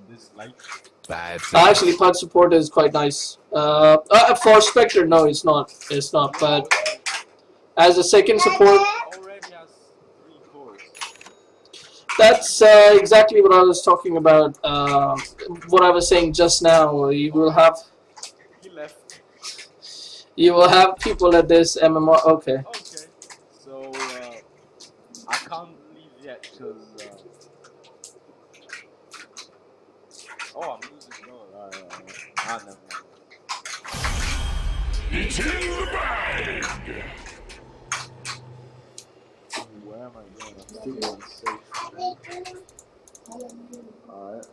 dislike. Actually, PUD support is quite nice. For Spectre, no, it's not. It's not. But as a second support, Already has 3 cores. that's exactly what I was talking about. What I was saying just now. You will have. He left. You will have people at this MMR. Okay. Okay. So I can't leave yet because. Oh, I'm losing. No, never mind. It's in the bag! Where am I going? I'm still going safe. Alright.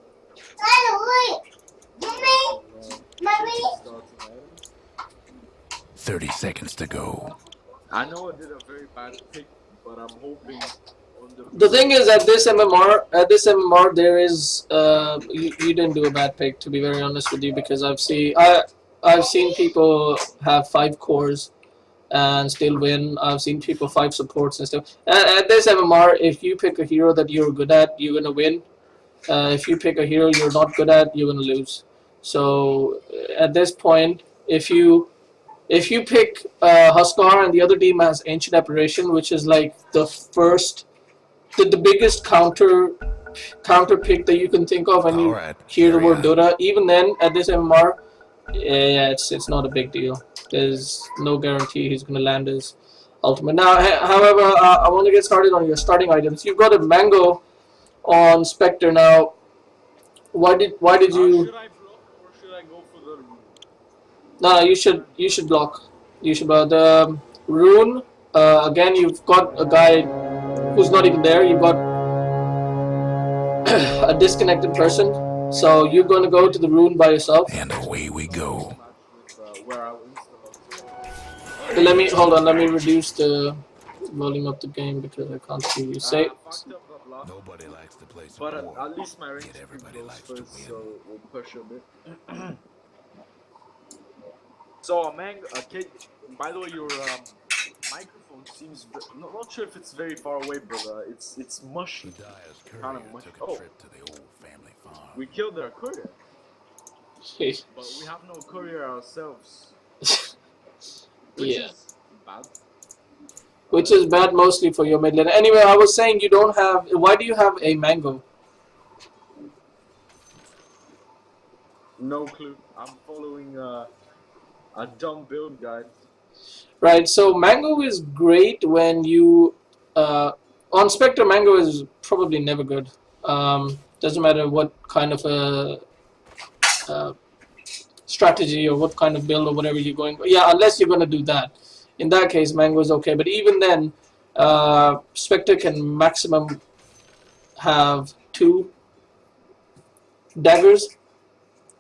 30 seconds to go. I know I did a very bad pick, but I'm hoping on The thing is, at this MMR, there is you didn't do a bad pick, to be very honest with you, because I've seen people have 5 cores and still win. I've seen people 5 supports and stuff. At this MMR, if you pick a hero that you're good at, you're gonna win. If you pick a hero you're not good at, you're gonna lose. So at this point, if you pick Huskar and the other team has Ancient Apparition, which is like the biggest counter pick that you can think of when you hear the word Dota. Even then, at this MMR, yeah, it's not a big deal. There's no guarantee he's gonna land his ultimate. Now, however, I want to get started on your starting items. You've got a Mango on Spectre now. Why did you? Should I block or should I go for the? No, you should block. You should block the rune. Again, you've got a guy who's not even there. You've got a disconnected person. So you're going to go to the rune by yourself. And away we go. Let me hold on. Let me reduce the volume of the game because I can't see you. Say. Nobody likes to play But support. at least my range Yet everybody goes likes to first, win. so we'll push a bit. So, Mango, by the way, your microphone seems not sure if it's very far away, but it's mushy. The Dyer's Kind courier of mushy. took a Oh, trip to the old family farm. we killed their courier, but we have no courier ourselves. Which Yeah. is bad. Which is bad mostly for your mid lane. Anyway, I was saying you don't have. Why do you have a Mango? No clue. I'm following a dumb build guide. Right. So Mango is great when you on Spectre. Mango is probably never good. Doesn't matter what kind of a strategy or what kind of build or whatever you're going. Yeah, unless you're going to do that. In that case, Mango is okay. But even then, Spectre can maximum have 2 daggers,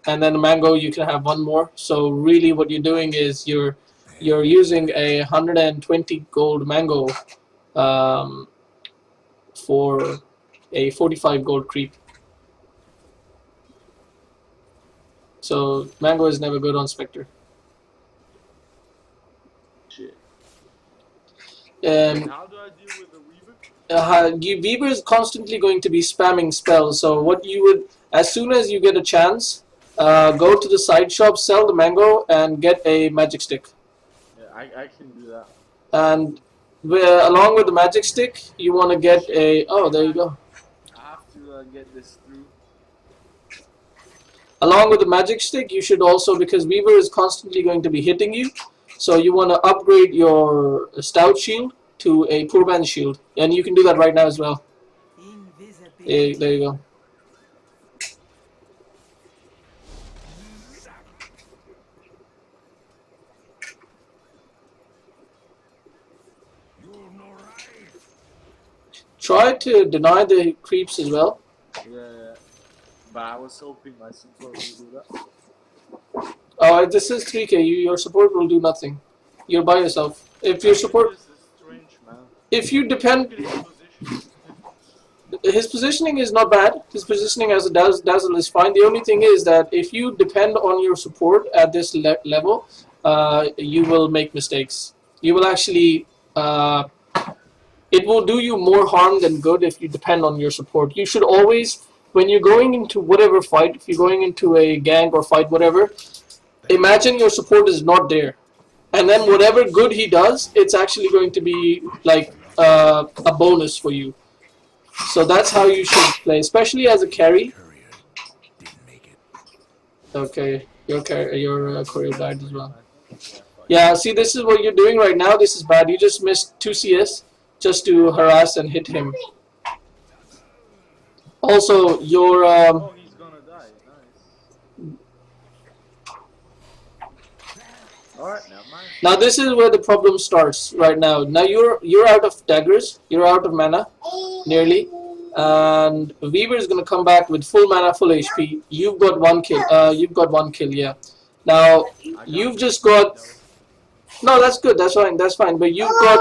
and then Mango you can have 1 more. So really, what you're doing is you're using a 120 gold Mango for a 45 gold creep. So Mango is never good on Spectre. Shit. And How do I deal with the Weaver? Weaver is constantly going to be spamming spells. So what you would, as soon as you get a chance, go to the side shop, sell the Mango, and get a magic stick. Yeah, I can do that. And along with the magic stick, you want to get a. Oh, there you go. I have to get this through. Along with the magic stick, you should also, because Weaver is constantly going to be hitting you, so you want to upgrade your stout shield to a poor man's shield, and you can do that right now as well. There you go. Try to deny the creeps as well. Yeah, but I was hoping my support would do that. Oh, this is 3k. Your support will do nothing. You're by yourself. If your support, This is strange, man. if you depend, Look at his position. his positioning is not bad. His positioning as a dazzle is fine. The only thing is that if you depend on your support at this level, you will make mistakes. You will actually, it will do you more harm than good if you depend on your support. You should always when you're going into whatever fight, if you're going into a gang or fight, whatever, imagine your support is not there, and then whatever good he does, it's actually going to be like a bonus for you. So that's how you should play, especially as a carry. Courier didn't make it. Okay, your courier died as well. I think. Yeah, fuck. Yeah, see, this is what you're doing right now. This is bad. You just missed 2 CS just to harass and hit him. Also, your Oh, he's gonna die. Nice. Alright, never mind. now this is where the problem starts right now. Now you're out of daggers. You're out of mana, nearly. And Weaver is gonna come back with full mana, full HP. You've got 1 kill. You've got 1 kill. Yeah. Now you've just got. No, that's good. That's fine. That's fine. But you've got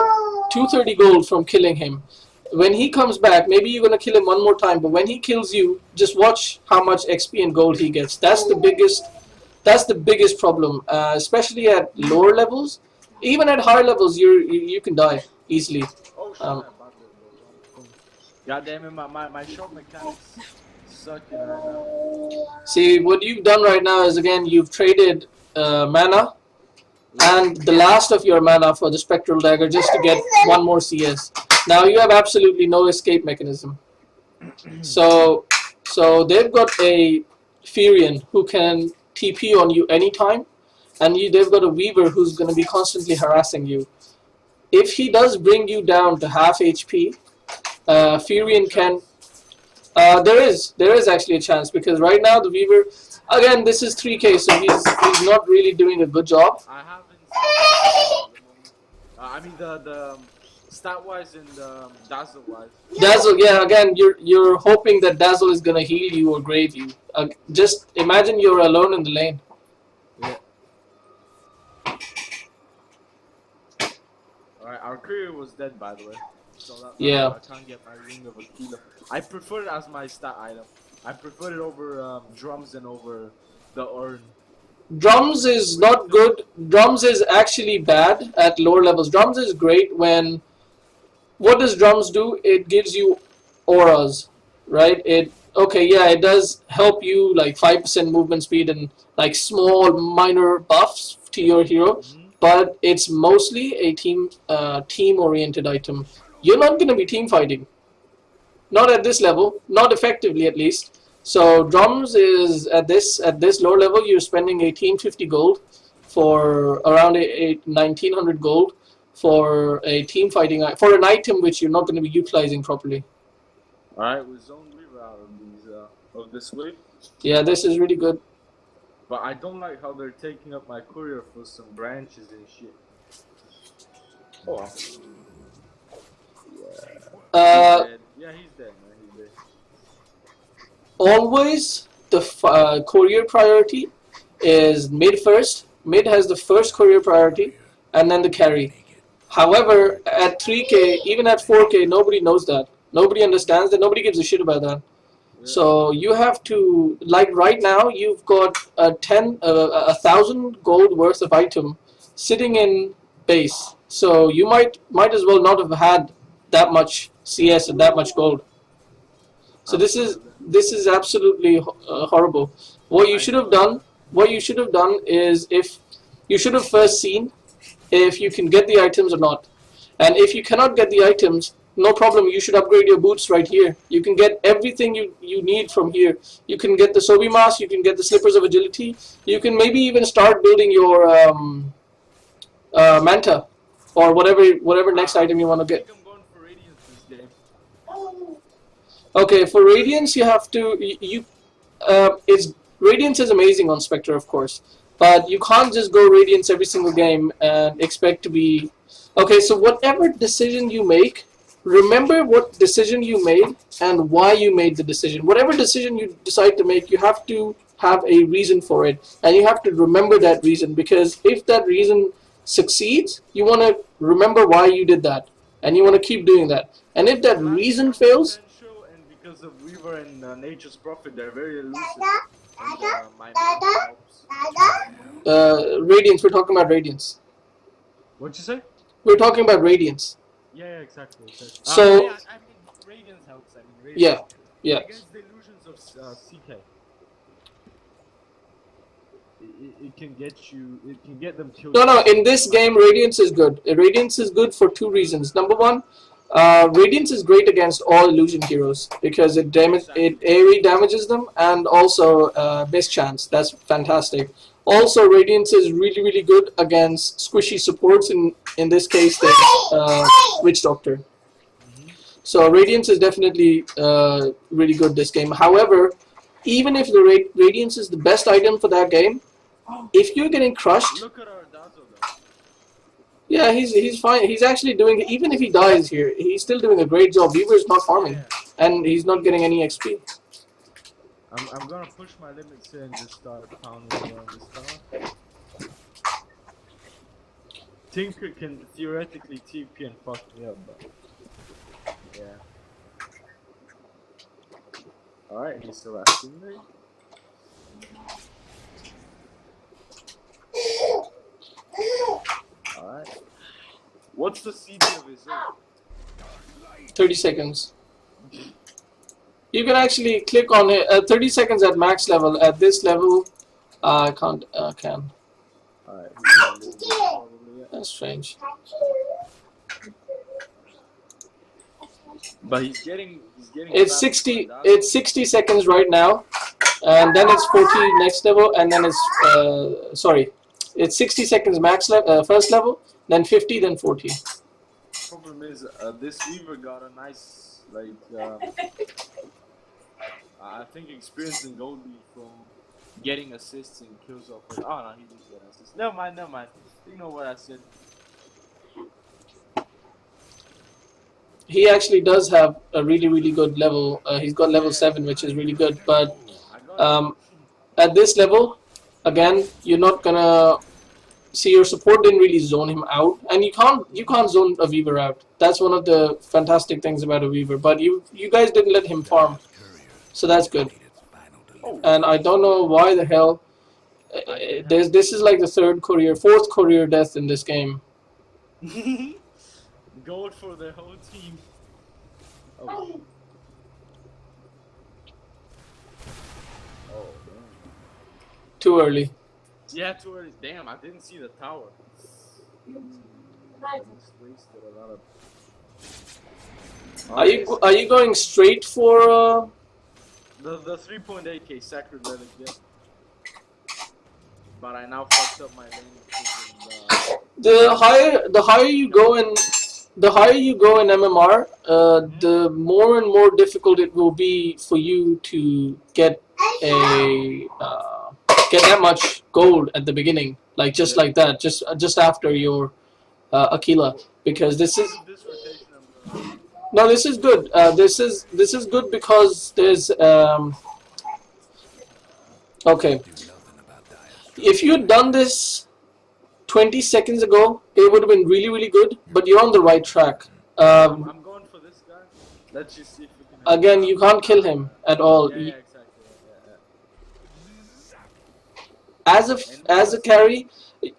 230 gold from killing him. When he comes back, maybe you're gonna kill him one more time. But when he kills you, just watch how much XP and gold he gets. That's the biggest. That's the biggest problem, especially at lower levels. Even at higher levels, you can die easily. Oh shit, Um, God damn it, my shot mechanics sucking right now. See, what you've done right now is, again, you've traded mana and the last of your mana for the Spectral Dagger just to get 1 more CS. Now you have absolutely no escape mechanism. So they've got a Furion who can TP on you anytime, and they've got a Weaver who's going to be constantly harassing you. If he does bring you down to half HP, Furion can. There is actually a chance, because right now the Weaver, again, this is 3K, so he's not really doing a good job. I haven't seen I mean the stat wise and dazzle wise. Dazzle, yeah, again, you're hoping that Dazzle is gonna heal you or grave you. Just imagine you're alone in the lane. Yeah. Alright, our courier was dead, by the way. So that's Yeah. why I can't get my ring of Aquila. I prefer it as my stat item. I prefer it over drums and over the urn. Drums is not good. Drums is actually bad at lower levels. Drums is great when. What does drums do? It gives you auras, right? It does help you like 5% movement speed and like small minor buffs to your hero, but it's mostly a team oriented item. You're not going to be team fighting, not at this level, not effectively at least. So drums is at this lower level, you're spending 1850 gold for around 1900 gold for a team fighting, for an item which you're not going to be utilizing properly. Alright, we zoned Weaver out of this wave. Yeah, this is really good. But I don't like how they're taking up my courier for some branches and shit. Oh. Yeah, he's dead, man. He's dead. Always the courier priority is mid first. Mid has the first courier priority, and then the carry. However, at 3K, even at 4K, nobody knows that. Nobody understands that. Nobody gives a shit about that. Yeah. So you have to, like right now, you've got 1,000 gold worth of item sitting in base. So you might as well not have had that much CS and that much gold. So this is absolutely horrible. What you should have done is, if you should have first seen if you can get the items or not. And if you cannot get the items, no problem, you should upgrade your boots right here. You can get everything you need from here. You can get the Sobi mask, you can get the slippers of agility, you can maybe even start building your manta, or whatever next item you want to get. I think I'm going for Radiance this game. Okay, for Radiance you have to, Radiance is amazing on Spectre, of course. But you can't just go Radiance every single game and expect to be... Okay, so whatever decision you make, remember what decision you made and why you made the decision. Whatever decision you decide to make, you have to have a reason for it. And you have to remember that reason, because if that reason succeeds, you want to remember why you did that. And you want to keep doing that. And if that reason fails... And because of Weaver and Nature's Prophet, they're very elusive. And, my helps. Radiance, we're talking about Radiance. What'd you say? We're talking about Radiance. Yeah, exactly. So, I mean, Radiance helps. I mean, Radiance yeah. against the illusions of CK. It can get you. It can get them killed. No, in this game, Radiance is good. Radiance is good for two reasons. Number one, Radiance is great against all illusion heroes because it AoE damages them and also mischance. That's fantastic. Also, Radiance is really good against squishy supports. In this case, there's Witch Doctor. So Radiance is definitely really good this game. However, even if the Radiance is the best item for that game, if you're getting crushed, look at our Dazzle though. Yeah, he's fine. He's actually doing, even if he dies here, he's still doing a great job. Weaver's not farming, and he's not getting any XP. I'm gonna push my limits here and just start pounding around this tower. Tinker can theoretically TP and fuck me up, but yeah. Alright, he's still asking me. Alright. What's the CD of his own? 30 seconds. You can actually click on it. 30 seconds at max level. At this level, I can't. Can. Alright. That's strange. But he's getting. It's 60. It's 60 seconds right now, and then it's 40 next level, and then it's sorry. It's 60 seconds max level, first level, then 50, then 40. Problem is, this Weaver got a nice, like, I think experience in Goldie from getting assists and kills off. Oh no, he didn't get assists. Never mind. You know what I said. He actually does have a really good level. He's got level 7, which is really good. But at this level, again, you're not gonna see your support didn't really zone him out, and you can't zone a Weaver out. That's one of the fantastic things about a Weaver. But you guys didn't let him farm, so that's good. And I don't know why the hell this is like the fourth courier death in this game. Gold for the whole team. Oh. Oh, damn. Too early. Yeah, too early. Damn, I didn't see the tower. I just wasted a lot of. Are you going straight for the 3.8k sacred relic? Yeah. But I now fucked up my lane. The higher you go in MMR, the more and more difficult it will be for you to get that much gold at the beginning, like just like that, just after your Aquila, because this is good. This is good because there's okay. If you had done this 20 seconds ago, it would have been really good, but you're on the right track. I'm going for this guy. Let's just see if we can. Again, you can't kill him at all. Yeah, exactly. As a carry,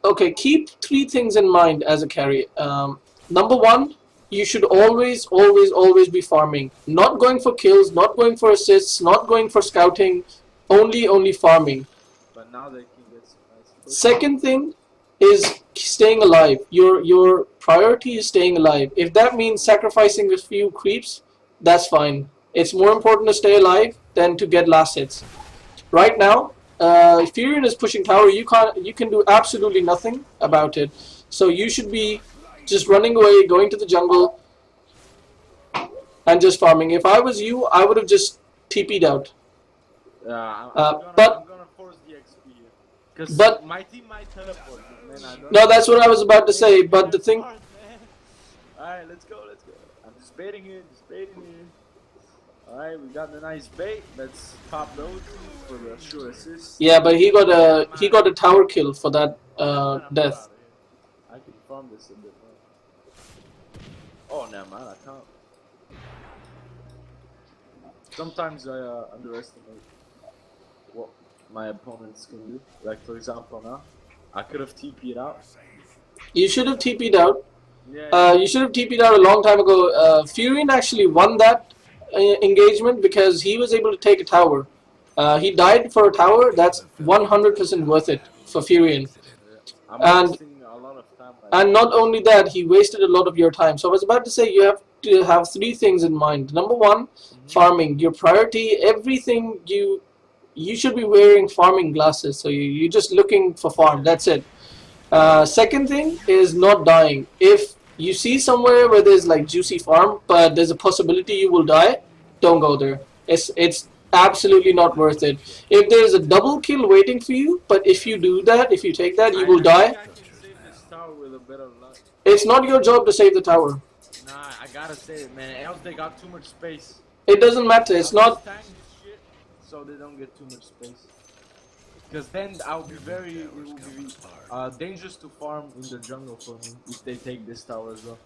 okay, keep 3 things in mind as a carry. Number 1, you should always be farming. Not going for kills, not going for assists, not going for scouting, only farming. But now they can get some nice. Second thing is staying alive. Your priority is staying alive. If that means sacrificing a few creeps, that's fine. It's more important to stay alive than to get last hits. Right now, if Furion is pushing tower, you can do absolutely nothing about it. So you should be just running away, going to the jungle, and just farming. If I was you, I would have just TP'd out. I'm but gonna force the XP here. Because my team might teleport. Man, no, that's what I was about to say. But the thing. Alright, let's go. I'm just baiting here. Alright, we got the nice bait. Let's pop those for the sure assist. Yeah, but he got a tower kill for that death. I can farm this a bit more. Oh, never mind, I can't. Sometimes I underestimate what my opponents can do. Like for example now, I could have TP'd out. You should have TP'd out. Yeah. You should have TP'd out a long time ago. Furion actually won that engagement because he was able to take a tower. He died for a tower. That's 100% worth it for Furion. I'm And wasting a lot of time like and that. not only that, he wasted a lot of your time. So I was about to say you have to have three things in mind. Number one, farming. Your priority, everything you should be wearing farming glasses. So you're just looking for farm. That's it. Second thing is not dying. If you see somewhere where there's like juicy farm, but there's a possibility you will die, don't go there. It's absolutely not worth it. If there's a double kill waiting for you, but if you do that, if you take that, you will I think die. I can save this tower with a bit of luck. It's not your job to save the tower. Nah, I gotta save it, man. Else they got too much space. It doesn't matter. It's I'll not. just tank this shit so they don't get too much space. Because then I'll be it will be dangerous to farm in the jungle for me if they take this tower as well.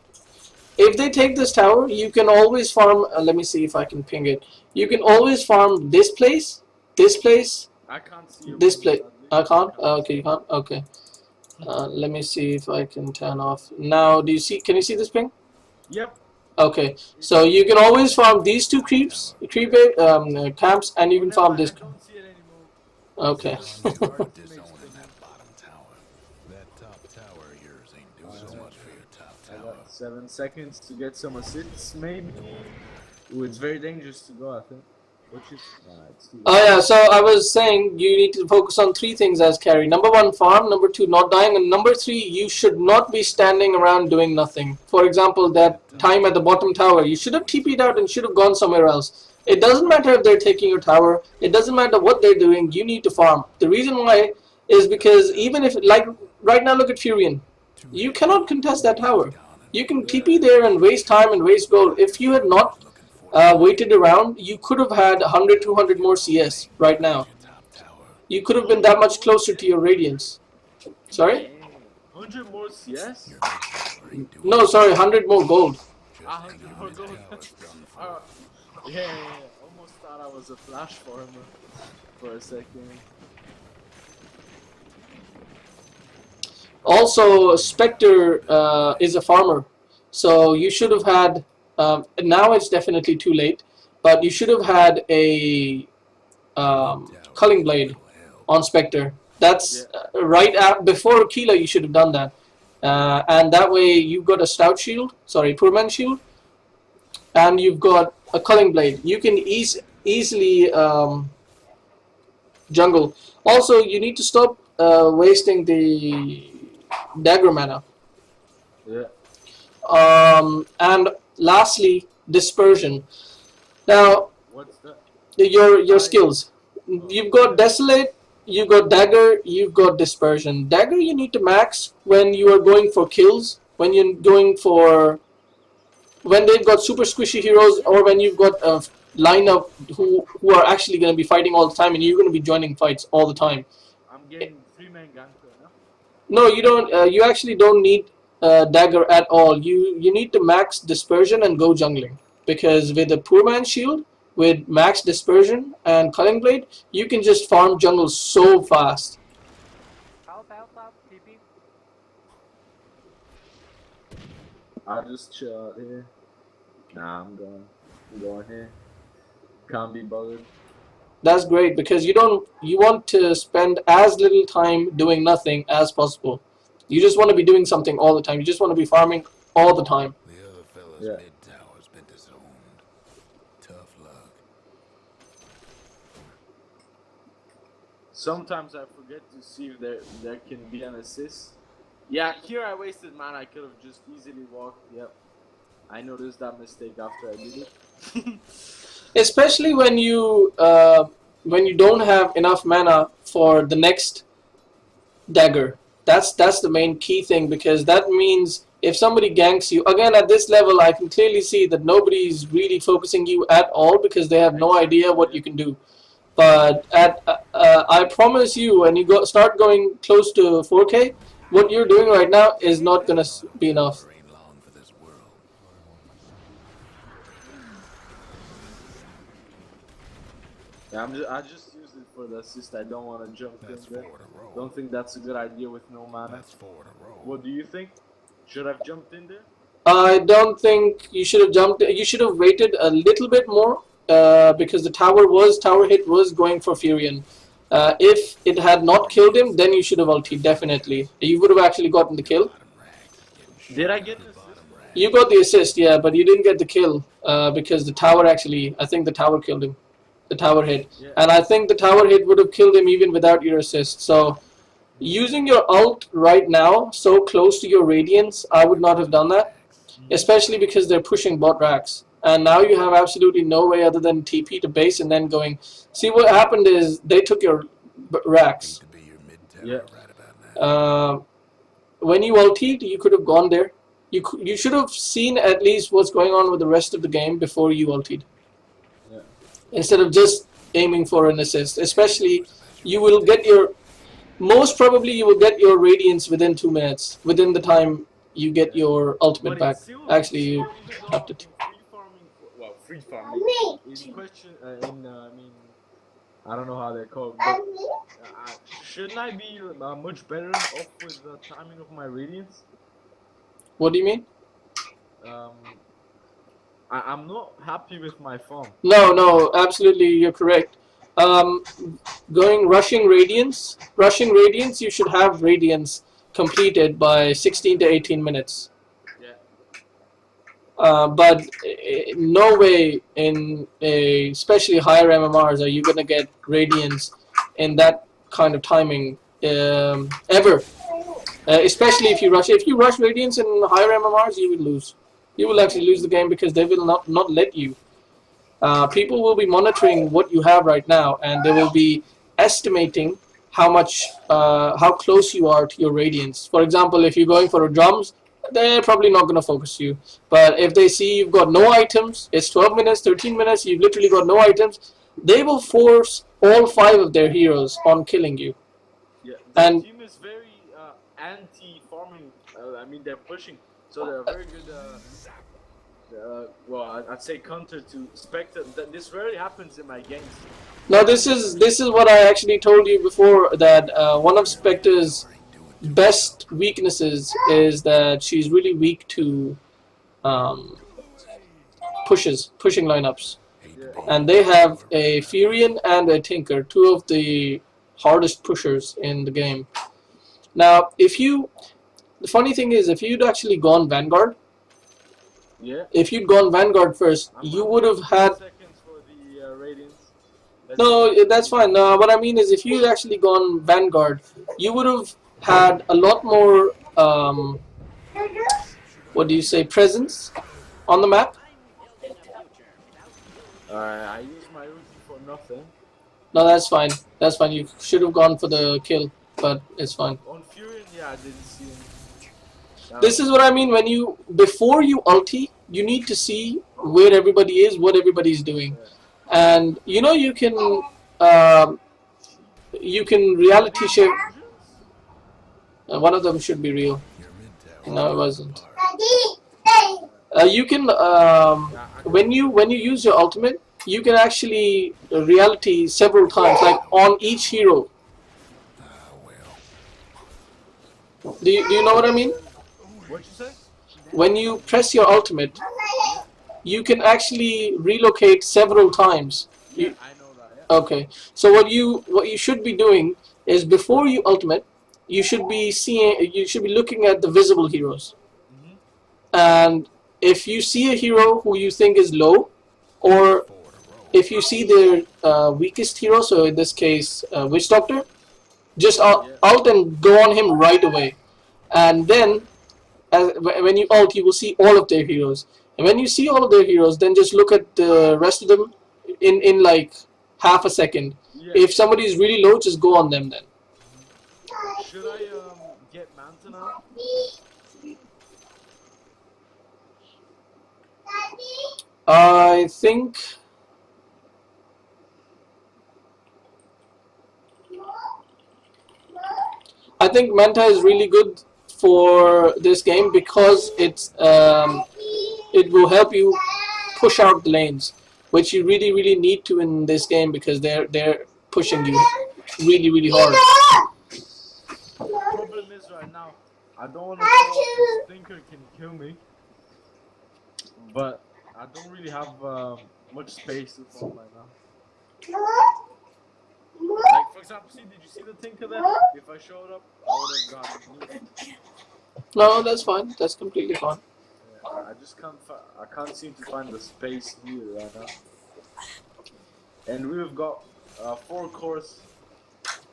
If they take this tower, you can always farm. Let me see if I can ping it. You can always farm this place, I can't see your this ping, place. sadly. I can't. Okay, you can't. Okay. Let me see if I can turn off. Now, do you see? Can you see this ping? Yep. Okay. So you can always farm these two camps, and you can farm this. I don't see it anymore. Okay. Disowning that bottom tower. That top tower of yours ain't doing so much for your top I tower. got 7 seconds to get some assists, maybe. Ooh, it's very dangerous to go, I think. Which is it's too Oh yeah, so I was saying you need to focus on three things as carry. Number one, farm. Number two, not dying. And number three, you should not be standing around doing nothing. For example, that time at the bottom tower, you should have TP'd out and should have gone somewhere else. It doesn't matter if they're taking your tower. It doesn't matter what they're doing. You need to farm. The reason why is because even if, like, right now look at Furion. You cannot contest that tower. You can TP there and waste time and waste gold. If you had not waited around, you could have had 100, 200 more CS right now. You could have been that much closer to your Radiance. Sorry? 100 more CS? No, sorry, 100 more gold. 100 more gold. Yeah, almost thought I was a flash farmer for a second. Also, Spectre is a farmer. So you should have had, now it's definitely too late, but you should have had a culling blade on Spectre. That's right before Keela you should have done that. And that way you've got a stout shield, sorry, poor man shield, and you've got a culling blade. You can easily jungle. Also, you need to stop wasting the dagger mana. Yeah. And lastly, dispersion. Now, What's that? your skills. You've got desolate, you've got dagger, you've got dispersion. Dagger you need to max when you are going for kills, when you're going for when they've got super squishy heroes, or when you've got a lineup who are actually going to be fighting all the time, and you're going to be joining fights all the time. I'm getting 3-man gank right now. No, you don't. You actually don't need dagger at all. You need to max dispersion and go jungling, because with a poor man shield, with max dispersion and culling blade, you can just farm jungle so fast. Help, TP. I'll just chill out here. Nah, I'm going here. Can't be bothered. That's great, because you want to spend as little time doing nothing as possible. You just want to be doing something all the time. You just want to be farming all the time. The other fella's mid tower's been disowned. Tough luck. Sometimes I forget to see if there can be an assist. Yeah, here I wasted mana. I could have just easily walked. Yep. I noticed that mistake after I did it. Especially when you don't have enough mana for the next dagger. That's the main key thing, because that means if somebody ganks you, again at this level I can clearly see that nobody's really focusing you at all, because they have no idea what you can do. But I promise you, when you start going close to 4K, what you're doing right now is not gonna be enough. Yeah, I just used it for the assist. I don't want to jump in there. Don't think that's a good idea with no mana. What do you think? Should I have jumped in there? I don't think you should have jumped. You should have waited a little bit more because the tower hit was going for Furion. If it had not killed him, then you should have ulted definitely. You would have actually gotten the kill. Bottom rags getting Did shot I at get the an assist? bottom rag. You got the assist, yeah, but you didn't get the kill because the tower actually. I think the tower killed him. The tower hit, Yeah. and I think the tower hit would have killed him even without your assist. So, using your ult right now, so close to your radiance, I would not have done that, especially because they're pushing bot racks. And now you have absolutely no way other than TP to base and then going. See, what happened is they took your Hate racks. to be your mid-tower Yeah. right about now. When you ulted, you could have gone there. You should have seen at least what's going on with the rest of the game before you ulted. Yeah. Instead of just aiming for an assist. Especially, you will get your most probably you will get your radiance within 2 minutes. Within the time you get your ultimate But back. it's still, Actually, you even though have to. in free farming, well, free farming in question, I mean, I don't know how they're called, but shouldn't I be much better off with the timing of my radiance? What do you mean? I'm not happy with my farm. No, absolutely, you're correct. Um, rushing radiance, you should have radiance completed by 16 to 18 minutes. Yeah. But no way in especially higher MMRs are you gonna get radiance in that kind of timing ever. Especially if you rush. If you rush radiance in higher MMRs, you will lose. You will actually lose the game because they will not let you. People will be monitoring what you have right now, and they will be estimating how close you are to your radiance. For example, if you're going for a drums, they're probably not going to focus you. But if they see you've got no items, it's 12 minutes, 13 minutes, you've literally got no items, they will force all 5 of their heroes on killing you. Yeah. The And team is very anti-farming. I mean, they're pushing, so they're a very good. Well, I'd say counter to Spectre. This rarely happens in my games. now this is what I actually told you before, that one of Spectre's best weaknesses is that she's really weak to pushing lineups. And they have a Furion and a Tinker, 2 of the hardest pushers in the game. Now, the funny thing is, if you'd actually gone Vanguard, Yeah. if you'd gone Vanguard first, you would have had. seconds for the radiance. No, that's fine. No, what I mean is, if you'd actually gone Vanguard, you would have had a lot more. What do you say? Presence on the map. I use my ulti for nothing. No, that's fine. That's fine. You should have gone for the kill, but it's fine. On Furion, yeah, I didn't see him. This is what I mean when before you ulti, you need to see where everybody is, what everybody's doing, and you can reality shift. One of them should be real. No, it wasn't. You can when you use your ultimate, you can actually reality several times, like on each hero. Do you know what I mean? What'd you say? When you press your ultimate, you can actually relocate several times. Yeah, I know that. Yeah. Okay, so what you should be doing is before you ultimate, you should be looking at the visible heroes, and if you see a hero who you think is low, or if you see their weakest hero, so in this case, Witch Doctor, just ult and go on him right away, and then when you ult, you will see all of their heroes. And when you see all of their heroes, then just look at the rest of them in like half a second. Yeah. If somebody is really low, just go on them then. Should I get Manta now? I think Manta is really good for this game because it will help you push out the lanes, which you really need to in this game because they're pushing you really hard. Problem is right now, I don't want to fall off. This Stinker can kill me. but I don't really have much space to farm right now. Like for example, see, did you see the Tinker there? If I showed up, I would have gotten nuked. No, that's fine. That's completely fine. Yeah, I just can't. I can't seem to find the space here right now. And we've got 4 cores.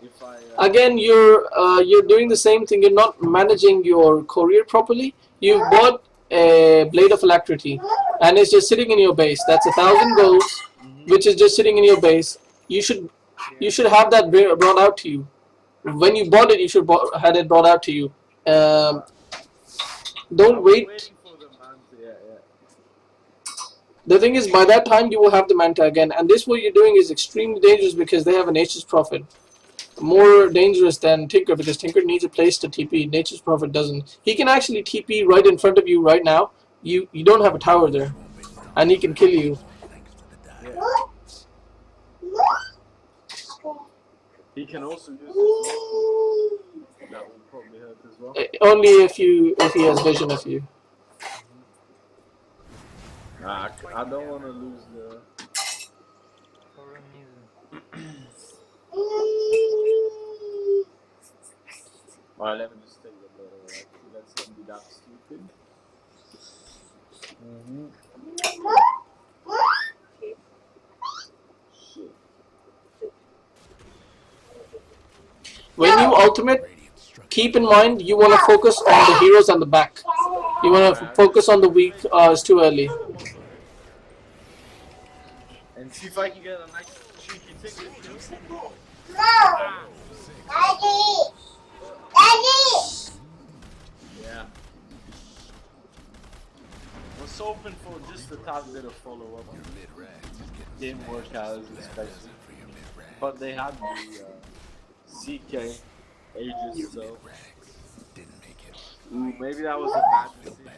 If I Again, you're doing the same thing. You're not managing your courier properly. You bought a Blade of Alacrity, and it's just sitting in your base. That's 1,000 gold, which is just sitting in your base. You should have that brought out to you. When you bought it, you should had it brought out to you. Don't wait. waiting for the manta. Yeah. The thing is, by that time, you will have the Manta again. And this, what you're doing, is extremely dangerous because they have a Nature's Prophet. More dangerous than Tinker because Tinker needs a place to TP. Nature's Prophet doesn't. He can actually TP right in front of you right now. You don't have a tower there. And he can kill you. Yeah. He can also use his that will probably hurt as well. Only if he has vision of you. I don't want to lose the. For a reason. Alright, let me just take the better. Right? Let's not be that stupid. Shit. When you ultimate, keep in mind you want to focus on the heroes on the back. You want to focus on the weak. It's too early. And see if I can get a nice cheeky ticket. Yeah. Was hoping for just a tad bit of follow-up. Didn't work out as expected. But they had the CK ages, so. Ooh, maybe that was a bad decision.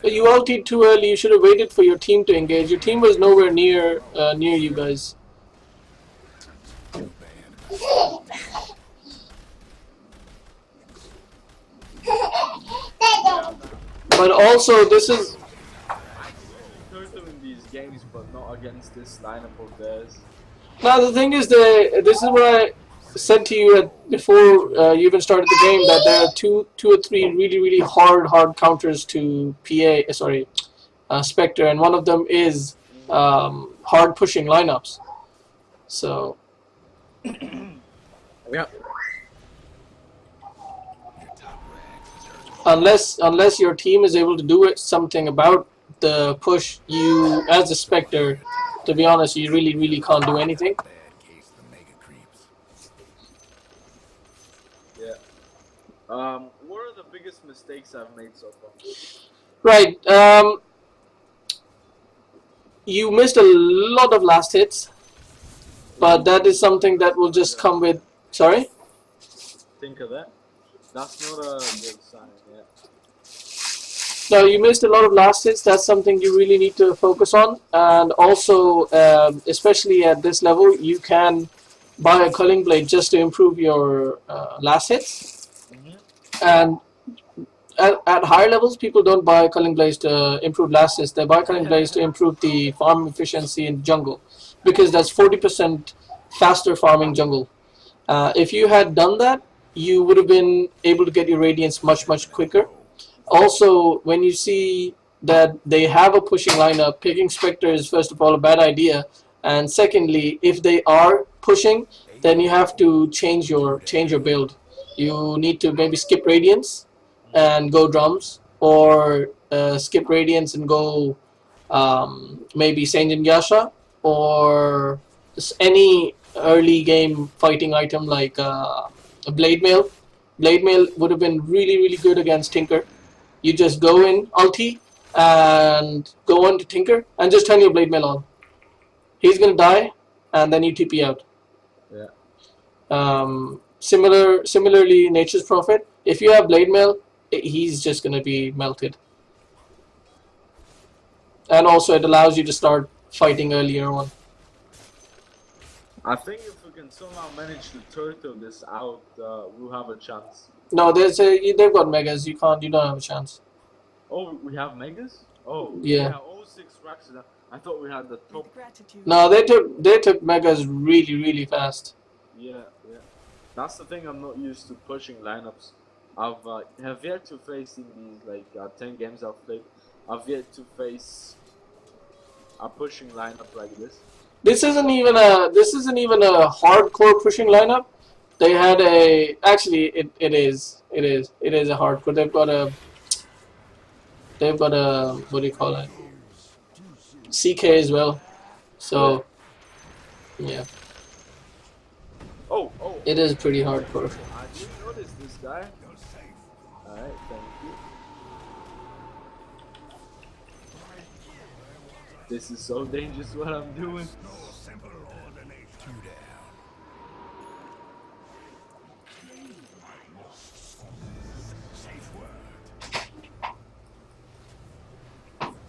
But you ulted too early. You should have waited for your team to engage. Your team was nowhere near you guys. But also, this is. In these games, but not against this lineup of theirs. Now the thing is, this is what I said to you before you even started the game, that there are two or three really hard counters to Spectre, and one of them is hard pushing lineups. So. Yeah. Unless your team is able to do something about the push, you as a Spectre, to be honest, you really can't do anything. Yeah. What are the biggest mistakes I've made so far? Right. You missed a lot of last hits, but that is something that will just come with. Sorry. Think of that. That's not a good sign. Yeah. No, you missed a lot of last hits. That's something you really need to focus on. And also, especially at this level, you can buy a culling blade just to improve your last hits. And at higher levels, people don't buy culling blades to improve last hits. They buy culling blades to improve the farm efficiency in the jungle, because that's 40% faster farming jungle. If you had done that, you would have been able to get your radiance much quicker. Also, when you see that they have a pushing lineup, picking Spectre is first of all a bad idea, and secondly, if they are pushing, then you have to change your build. You need to maybe skip Radiance and go drums, or skip Radiance and go maybe Senjin Yasha, or any early game fighting item like a Blade Mail. Blade Mail would have been really good against Tinker. You just go in ulti and go on to Tinker and just turn your Blade Mail on. He's gonna die, and then you TP out. Yeah. Similarly, Nature's Prophet. If you have Blade Mail, he's just gonna be melted. And also, it allows you to start fighting earlier on. I think if we can somehow manage to turtle this out, we'll have a chance. No, they've got megas. You don't have a chance. Oh, we have megas? Oh, Yeah. all 6 racks. I thought we had the top. No, they took megas really fast. Yeah, yeah. That's the thing. I'm not used to pushing lineups. I've have yet to face in these like 10 games I've played. I've yet to face a pushing lineup like this. This isn't even a hardcore pushing lineup. They had a actually it is a hardcore. They've got a what do you call it? CK as well. So yeah, Oh. it is pretty hardcore. I didn't notice this guy. Alright, thank you. This is so dangerous what I'm doing.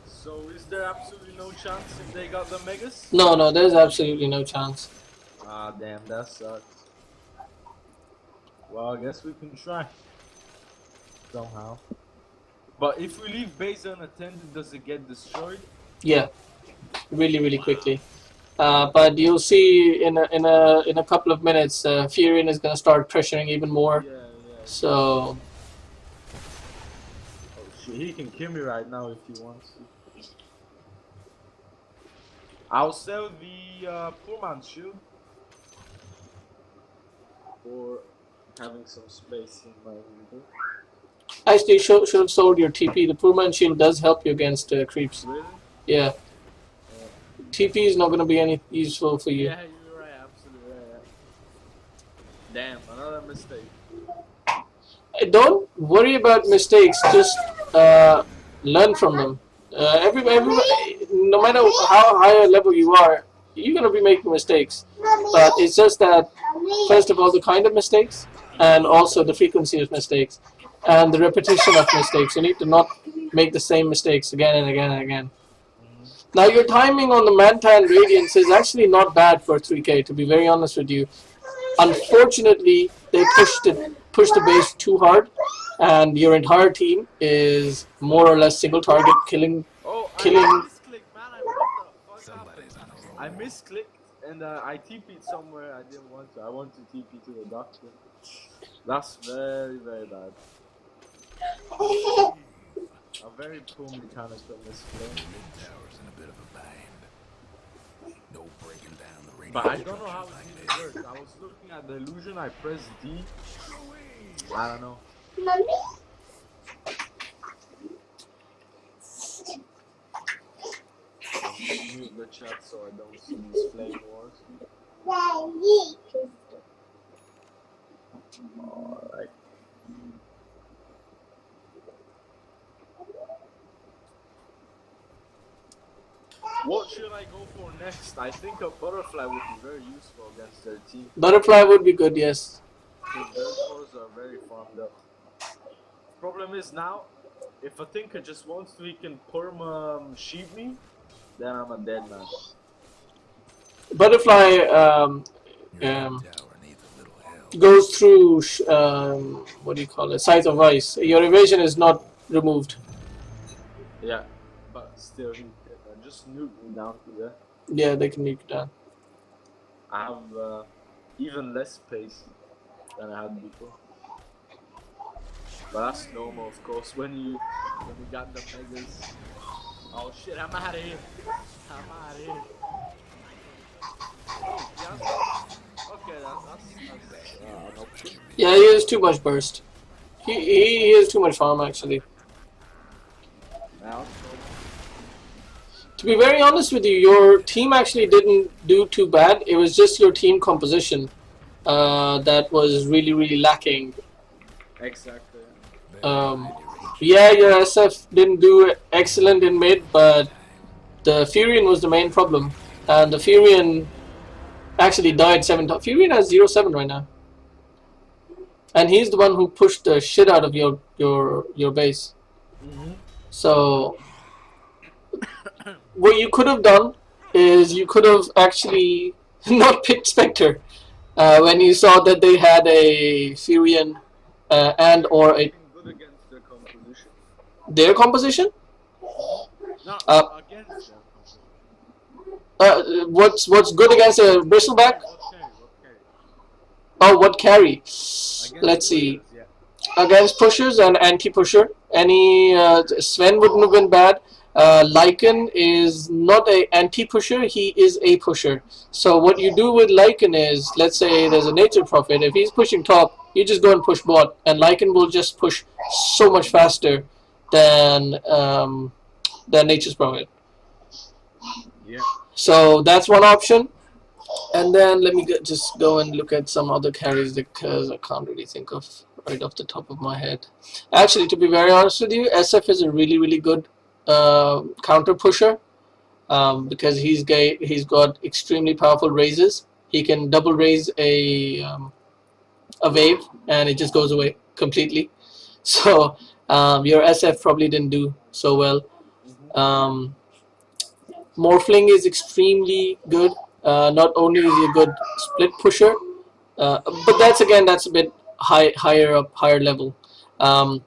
So is there absolutely no chance if they got the megas? No, there's absolutely no chance. Ah, damn, that sucks. Well, I guess we can try. Somehow. But if we leave base unattended, does it get destroyed? Yeah, really quickly. But you'll see in a couple of minutes, Furion is gonna start pressuring even more. Yeah. So Oh shit, he can kill me right now if he wants to. I'll sell the poor man's shield for having some space in my inventory. actually, should have sold your TP. The Poor Man Shield does help you against creeps. Really? Yeah. TP is not gonna be any useful for you. Yeah, you're right, absolutely right. Damn, another mistake. Don't worry about mistakes. Just learn from them. No matter how high a level you are, you're gonna be making mistakes. But it's just that first of all, the kind of mistakes, and also the frequency of mistakes, and the repetition of mistakes. You need to not make the same mistakes again and again and again. Now your timing on the Mantan Radiance is actually not bad for 3K. To be very honest with you, unfortunately they pushed the base too hard, and your entire team is more or less single target killing. I misclicked, man. What the fuck happened? I misclicked and I TP'd somewhere I didn't want to. I want to TP to the doctor. That's very bad. A very poor mechanic on this play. Tower's in a bit of a bind. No breaking down the radio. But I don't know how it even works. I was looking at the illusion, I pressed D. I don't know. Mute the chat so I don't see these flame wars. Alright. What should I go for next? I think a butterfly would be very useful against their team. Butterfly would be good, yes. Because their cores are very farmed up. Problem is now, if a Tinker just wants to, he can perm sheep me, then I'm a dead man. Butterfly Tower needs a little help. goes through what do you call it? Sight of Ice. Your evasion is not removed. Yeah, but still, he just nuke me down to there. Yeah, they can nuke you down. I have even less pace than I had before. But that's normal, of course, when you got the megas. Oh shit, I'm out of here. I'm out of here. Oh, yeah. Okay, that's an option. Yeah, he has too much burst. He has too much farm actually. Now, To be very honest with you, your team actually didn't do too bad. It was just your team composition that was really lacking. exactly. Yeah, your SF didn't do excellent in mid, but the Furion was the main problem, and the Furion actually died 7 times. Furion has 0-7 right now, and he's the one who pushed the shit out of your base. So what you could have done is you could have actually not picked Spectre when you saw that they had a Furion and or a Good against the composition. Their composition? No, Uh, against their composition. what's good against a bristleback? What carry? What carry? Oh, what carry? Against Let's see. pushers, yeah. Against pushers and anti-pusher. Any Sven wouldn't have been bad. Lycan is not a anti-pusher; he is a pusher. So what you do with Lycan is, let's say there's a nature prophet. If he's pushing top, you just go and push bot, and Lycan will just push so much faster than nature's prophet. Yeah. So that's one option. And then let me just go and look at some other carries because I can't really think of right off the top of my head. Actually, to be very honest with you, SF is a really good counter pusher because he's got extremely powerful raises. He can double raise a wave and it just goes away completely. So your SF probably didn't do so well. Um, Morphling is extremely good. Not only is he a good split pusher, but that's a bit higher level. Um,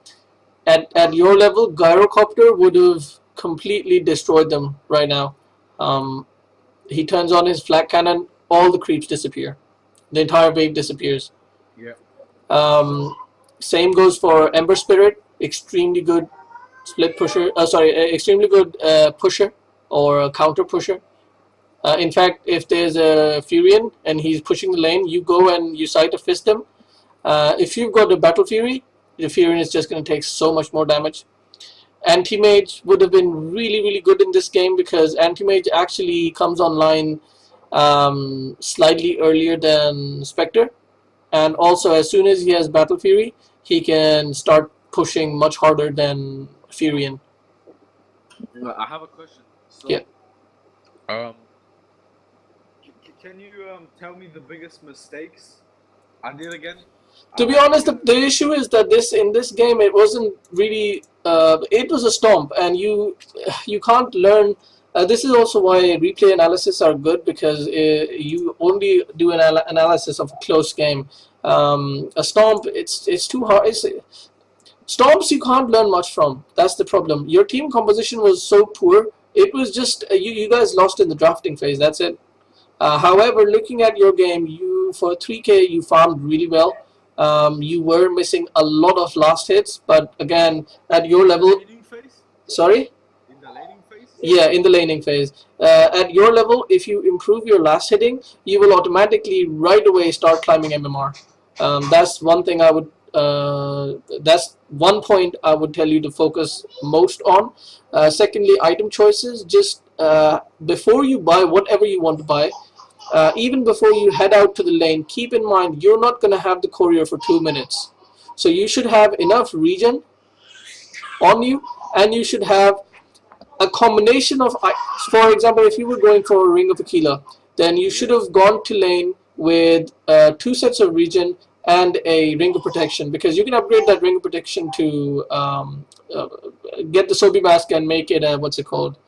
at your level, Gyrocopter would have completely destroyed them right now. He turns on his flak cannon, all the creeps disappear. The entire wave disappears. Yeah. Same goes for Ember Spirit, extremely good split pusher. Extremely good pusher or a counter pusher. In fact, if there's a Furion and he's pushing the lane, you go and you sight a fist him. If you've got a Battle Fury, the Furion is just going to take so much more damage. Anti-Mage would have been really good in this game because Anti-Mage actually comes online slightly earlier than Spectre. And also, as soon as he has Battle Fury, he can start pushing much harder than Furion. I have a question. So, Yeah. Can you tell me the biggest mistakes I did again? To be honest, the issue is that in this game it wasn't really it was a stomp, and you can't learn. This is also why replay analysis are good because you only do an analysis of a close game. A stomp, it's too hard. Stomps you can't learn much from. That's the problem. Your team composition was so poor. It was just you guys lost in the drafting phase. That's it. However, looking at your game, you for 3K you farmed really well. You were missing a lot of last hits, but again, at your level, laning phase? sorry. In the laning phase? Yeah, in the laning phase. At your level, if you improve your last hitting, you will automatically right away start climbing MMR. That's one thing I would. That's one point I would tell you to focus most on. Secondly, item choices. Just before you buy whatever you want to buy, even before you head out to the lane, keep in mind you're not going to have the courier for 2 minutes. So you should have enough regen on you, and you should have a combination of, for example, if you were going for a Ring of Aquila, then you should have gone to lane with 2 sets of regen and a Ring of Protection, because you can upgrade that Ring of Protection to get the Sobi Mask and make it a, what's it called?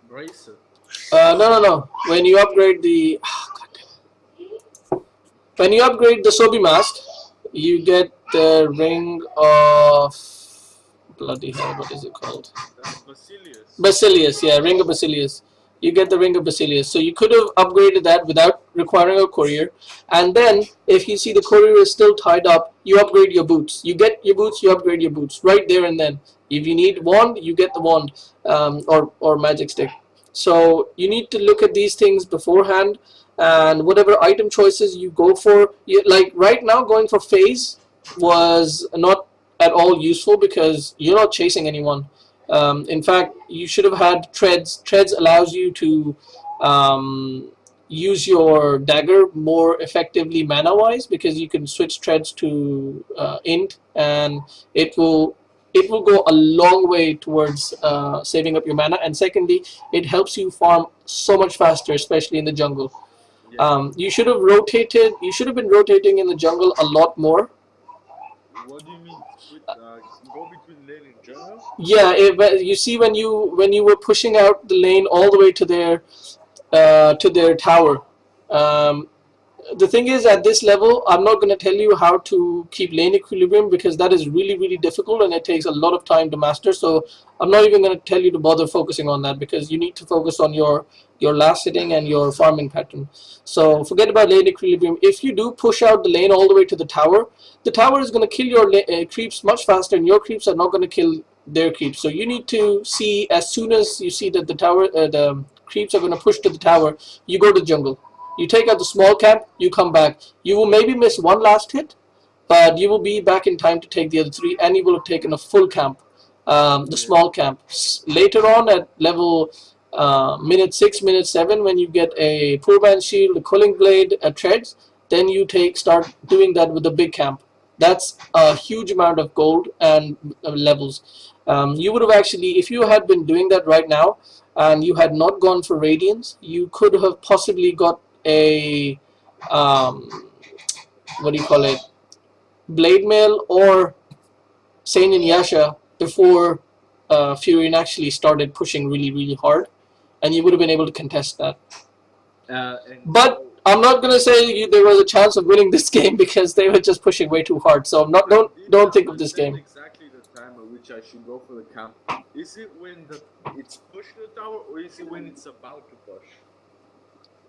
Bracer. No. When you upgrade the Sobi Mask, you get the Ring of bloody hell. What is it called? Basilius. Basilius, yeah, Ring of Basilius. You get the Ring of Basilius. So you could have upgraded that without requiring a courier. And then, if you see the courier is still tied up, you upgrade your boots. You get your boots, you upgrade your boots right there and then. If you need wand, you get the wand or magic stick. So you need to look at these things beforehand, and whatever item choices you go for, like right now going for phase was not at all useful because you're not chasing anyone. In fact, you should have had treads. Treads allows you to use your dagger more effectively mana-wise because you can switch treads to int, and it will go a long way towards saving up your mana. And secondly, it helps you farm so much faster, especially in the jungle. Yeah. You should have rotated. You should have been rotating in the jungle a lot more. What do you mean? Go between lane and jungle? Yeah, you see when you were pushing out the lane all the way to their tower, the thing is, at this level, I'm not going to tell you how to keep lane equilibrium because that is really difficult and it takes a lot of time to master. So I'm not even going to tell you to bother focusing on that because you need to focus on your last hitting and your farming pattern. So forget about lane equilibrium. If you do push out the lane all the way to the tower is going to kill your creeps much faster, and your creeps are not going to kill their creeps. So you need to see, as soon as you see that the creeps are going to push to the tower, you go to the jungle. You take out the small camp, you come back. You will maybe miss one last hit, but you will be back in time to take the other 3, and you will have taken a full camp, the small camp. Later on at level minute 6, minute 7, when you get a poor man's shield, a culling blade, a treads, then you start doing that with the big camp. That's a huge amount of gold and levels. You would have actually, if you had been doing that right now, and you had not gone for radiance, you could have possibly got a what do you call it, blade mail or Seinen Yasha before Furion actually started pushing really hard, and you would have been able to contest that. But I'm not gonna say there was a chance of winning this game because they were just pushing way too hard. So don't think of this game. Exactly the time at which I should go for the camp. Is it when it's pushed to the tower, or is it when it's about to push?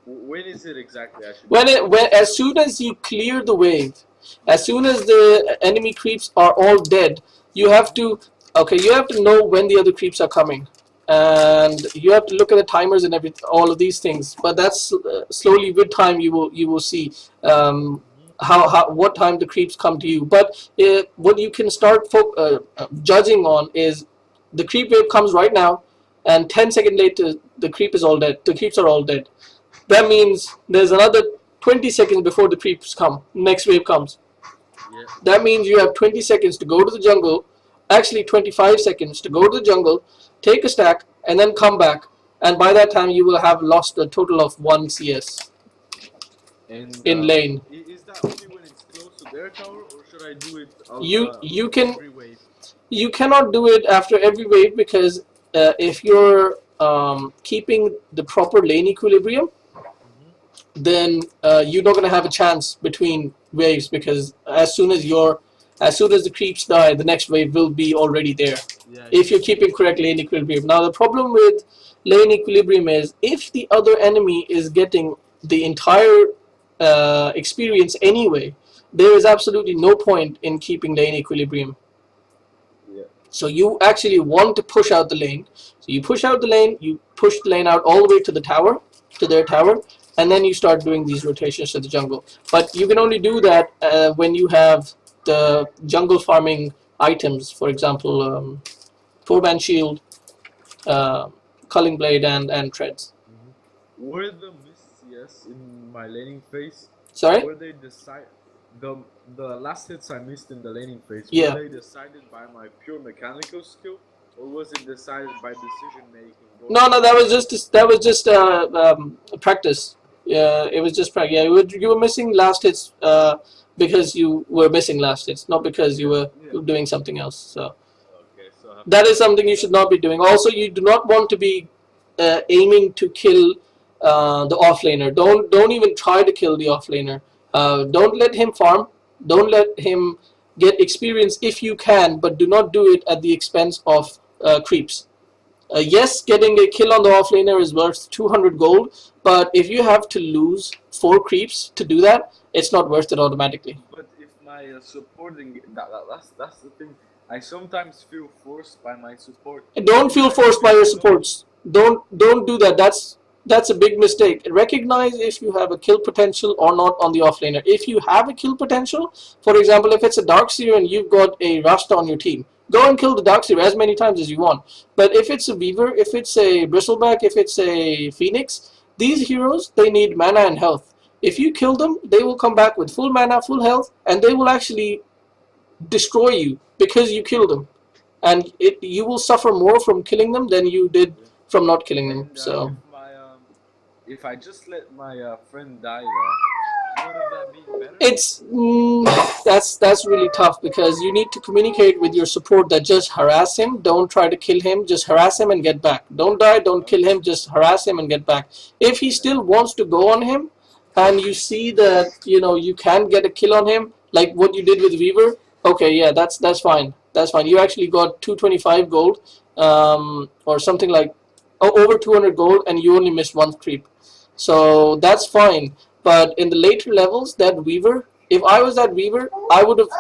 When is it exactly? As soon as you clear the wave, as soon as the enemy creeps are all dead, you have to know when the other creeps are coming, and you have to look at the timers and all of these things. But that's slowly with time you will see what time the creeps come to you. But what you can start judging on is the creep wave comes right now, and 10 seconds later the creep is all dead. The creeps are all dead. That means there's another 20 seconds before the creeps come. Next wave comes. Yeah. That means you have 20 seconds to go to the jungle. Actually, 25 seconds to go to the jungle, take a stack, and then come back. And by that time, you will have lost a total of 1 CS in lane. Is that only when it's close to their tower, or should I do it every wave? You cannot do it after every wave because if you're keeping the proper lane equilibrium, then you're not going to have a chance between waves, because as soon as the creeps die, the next wave will be already there. Yeah, if you're keeping correct lane equilibrium. Now the problem with lane equilibrium is if the other enemy is getting the entire experience anyway, there is absolutely no point in keeping lane equilibrium. Yeah. So you actually want to push out the lane. So you push out the lane, you push the lane out all the way to the tower, to their tower, and then you start doing these rotations to the jungle. But you can only do that when you have the jungle farming items, for example, four-man shield, culling blade, and treads. Were the missed CS in my laning phase? Sorry? Were they the last hits I missed in the laning phase? Yeah. Were they decided by my pure mechanical skill, or was it decided by decision making? No, that was just practice. Yeah, it was just practice. Yeah, you were missing last hits because you were missing last hits, not because you were doing something else. So that is something you should not be doing. Also, you do not want to be aiming to kill the offlaner. Don't even try to kill the offlaner. Don't let him farm. Don't let him get experience if you can, but do not do it at the expense of creeps. Yes, getting a kill on the offlaner is worth 200 gold, but if you have to lose 4 creeps to do that, it's not worth it automatically. But if my supporting, that's the thing. I sometimes feel forced by my support. Don't feel forced by your supports. Don't do that. That's a big mistake. Recognize if you have a kill potential or not on the offlaner. If you have a kill potential, for example, if it's a Darkseer and you've got a Rasta on your team, go and kill the Darkseer as many times as you want. But if it's a Weaver, if it's a Bristleback, if it's a Phoenix, these heroes, they need mana and health. If you kill them, they will come back with full mana, full health, and they will actually destroy you because you killed them. And you will suffer more from killing them than you did from not killing them. And, So if I just let my friend die, would that be better? it's that's really tough because you need to communicate with your support that just harass him. Don't try to kill him. Just harass him and get back. Don't die. Don't kill him. Just harass him and get back. If he still wants to go on him, and you see that you can get a kill on him, like what you did with Weaver, okay, yeah, that's fine. That's fine. You actually got 225 gold, or something like, over 200 gold, and you only missed one creep. So that's fine. But in the later levels, that Weaver, if I was that Weaver, I would have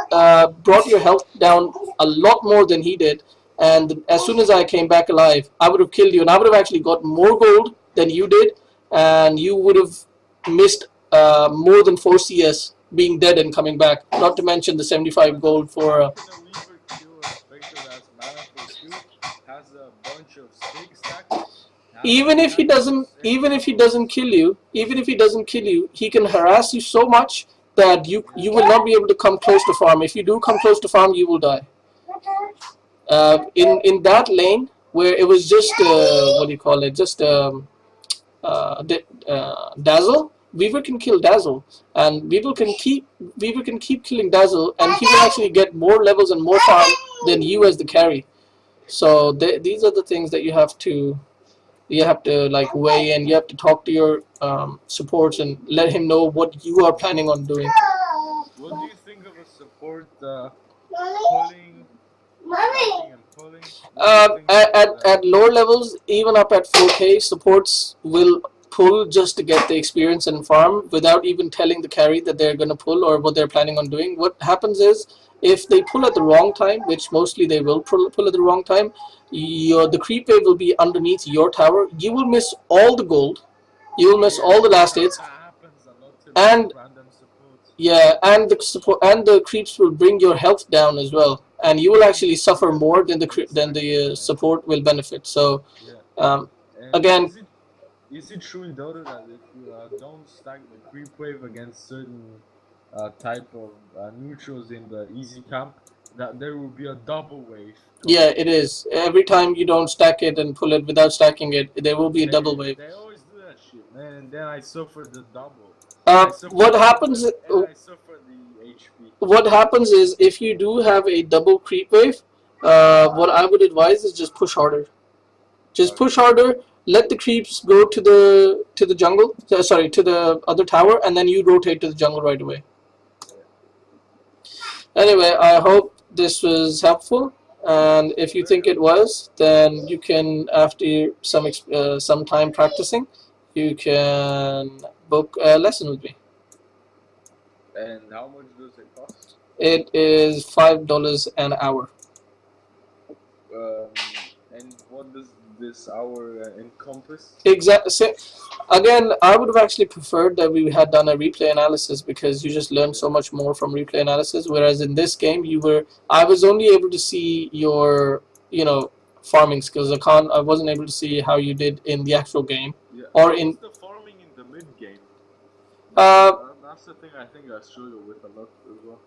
brought your health down a lot more than he did. And as soon as I came back alive, I would have killed you, and I would have actually got more gold than you did, and you would have missed more than 4 CS being dead and coming back. Not to mention the 75 gold for. Can a Weaver kill a Spectre that's mana for 2? Has a bunch of sig stacks? Even if he doesn't kill you, he can harass you so much that you will not be able to come close to farm. If you do come close to farm, you will die. In that lane where it was just what do you call it? Just Dazzle. Weaver can kill Dazzle, and Weaver can keep killing Dazzle, and he will actually get more levels and more farm than you as the carry. So these are the things that you have to like weigh in. You have to talk to your supports and let him know what you are planning on doing. What do you think of a support pulling, and pulling? At lower levels, even up at 4K, supports will pull just to get the experience and farm without even telling the carry that they're going to pull or what they're planning on doing. What happens is, if they pull at the wrong time, which mostly they will pull at the wrong time, the creep wave will be underneath your tower. You will miss all the gold. You will miss all the last hits. And yeah, and the creeps will bring your health down as well, and you will actually suffer more than the support will benefit. So again, is it true in Dota that if you don't stack the creep wave against certain type of neutrals in the easy camp, that there will be a double wave? Yeah, it is. Every time you don't stack it and pull it without stacking it, there will be a double wave. They always do that shit, man, and then I suffer the double. What happens? I suffer the HP. What happens is, if you do have a double creep wave, what I would advise is just push harder. Just push harder. Let the creeps go to the jungle. Sorry, to the other tower, and then you rotate to the jungle right away. Anyway, I hope this was helpful, and if you think it was, then you can, after some time practicing, you can book a lesson with me. And how much does it cost? It is $5 an hour. And what does this hour encompass? Exactly. So, again, I would have actually preferred that we had done a replay analysis, because you just learn so much more from replay analysis. Whereas in this game, I was only able to see your farming skills. I wasn't able to see how you did in the actual game. Yeah. Or in the farming in the mid game. That's the thing I think I struggle with a lot as well.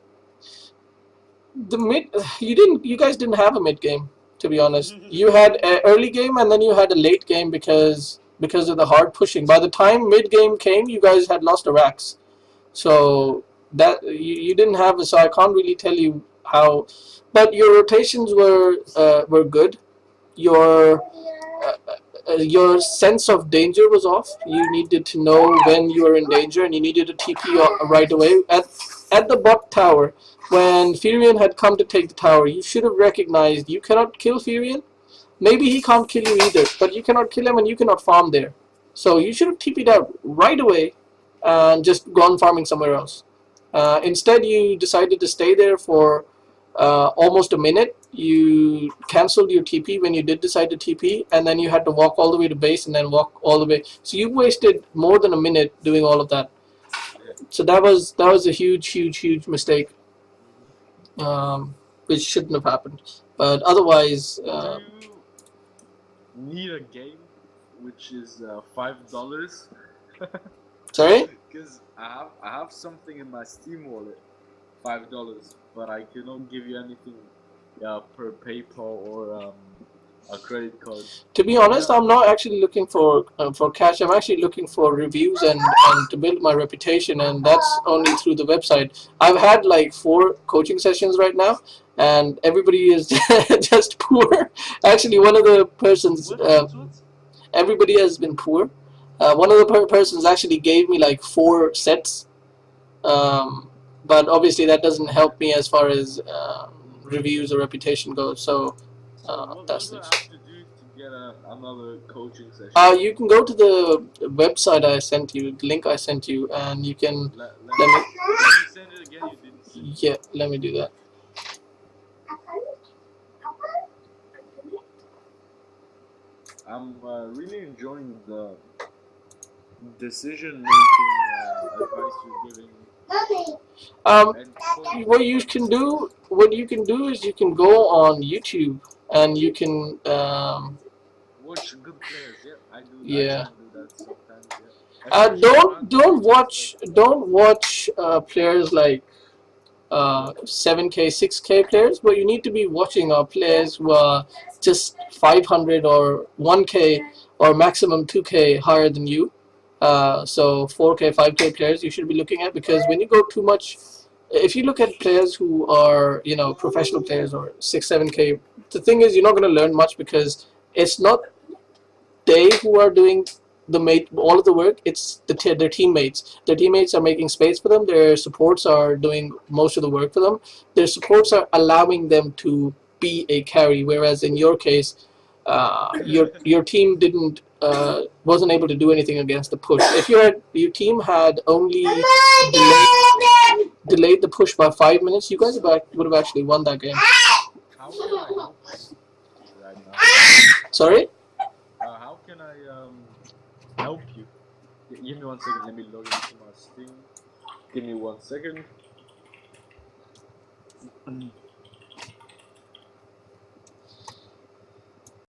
The mid, you guys didn't have a mid game, to be honest. You had an early game, and then you had a late game because of the hard pushing. By the time mid game came, you guys had lost the racks, so that you didn't have it. So I can't really tell you how, but your rotations were good. Your sense of danger was off. You needed to know when you were in danger, and you needed to TP right away. At the bot tower, when Furion had come to take the tower, you should have recognized you cannot kill Furion. Maybe he can't kill you either, but you cannot kill him, and you cannot farm there. So you should have TP'd out right away and just gone farming somewhere else. Instead, you decided to stay there for almost a minute. You cancelled your TP when you did decide to TP, and then you had to walk all the way to base and then walk all the way. So you wasted more than a minute doing all of that. So that was a huge mistake, which shouldn't have happened. But otherwise, do you need a game which is $5? Sorry? Because I have something in my Steam wallet, $5, but I cannot give you anything per PayPal or a credit card. To be honest, I'm not actually looking for cash. I'm actually looking for reviews and to build my reputation, and that's only through the website. I've had like 4 coaching sessions right now, and everybody is just poor. Actually, one of the persons, everybody has been poor. One of the persons actually gave me like 4 sets, but obviously that doesn't help me as far as reviews or reputation goes. So What that's do I the have to do to get another coaching session? you can go to the website I sent you, the link I sent you, and you can Let let me. me send it again. You didn't send it. Yeah, let me do that. I'm really enjoying the decision making advice you're giving me. And What you can do is you can go on YouTube and you can watch good players. Yeah, I do. I yeah. try and do that sometimes. Yeah, especially around the Christmas break. Don't watch players like 7K 6K players, but you need to be watching players who are just 500 or 1K or maximum 2K higher than you. So 4K 5K players you should be looking at, because when you go too much, if you look at players who are professional players or 6 7K, the thing is you're not going to learn much, because it's not they who are doing all of the work. It's their teammates. Their teammates are making space for them. Their supports are doing most of the work for them. Their supports are allowing them to be a carry, whereas in your case, your team didn't wasn't able to do anything against the push. If your team had only delayed the push by 5 minutes, you guys would have actually won that game. How can I help you right now? Sorry. How can I help you? Give me 1 second. Let me log into my Steam. Give me 1 second.